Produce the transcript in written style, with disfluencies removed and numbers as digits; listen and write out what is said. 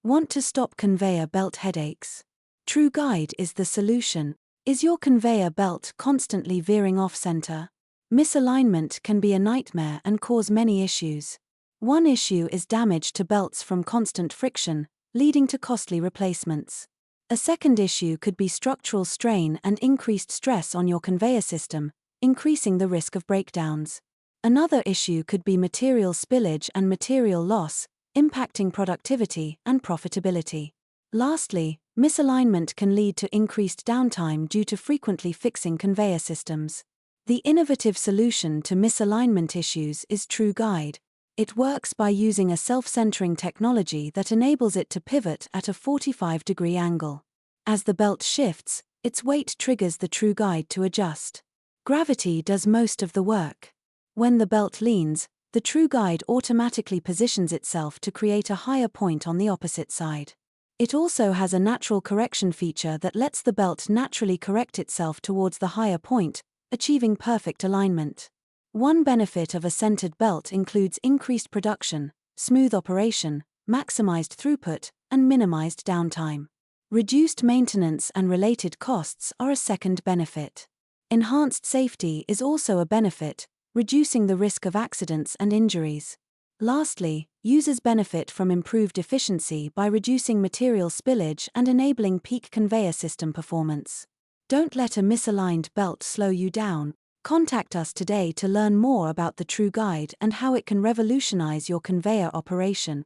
Want to stop conveyor belt headaches? TruGuide is the solution. Is your conveyor belt constantly veering off-center? Misalignment can be a nightmare and cause many issues. One issue is damage to belts from constant friction, leading to costly replacements. A second issue could be structural strain and increased stress on your conveyor system, increasing the risk of breakdowns. Another issue could be material spillage and material loss, impacting productivity and profitability. Lastly, misalignment can lead to increased downtime due to frequently fixing conveyor systems. The innovative solution to misalignment issues is TruGuide. It works by using a self-centering technology that enables it to pivot at a 45-degree angle. As the belt shifts, its weight triggers the TruGuide to adjust. Gravity does most of the work. When the belt leans, the TruGuide automatically positions itself to create a higher point on the opposite side. It also has a natural correction feature that lets the belt naturally correct itself towards the higher point, achieving perfect alignment. One benefit of a centered belt includes increased production, smooth operation, maximised throughput, and minimised downtime. Reduced maintenance and related costs are a second benefit. Enhanced safety is also a benefit, reducing the risk of accidents and injuries. Lastly, users benefit from improved efficiency by reducing material spillage and enabling peak conveyor system performance. Don't let a misaligned belt slow you down. Contact us today to learn more about the TruGuide and how it can revolutionize your conveyor operation.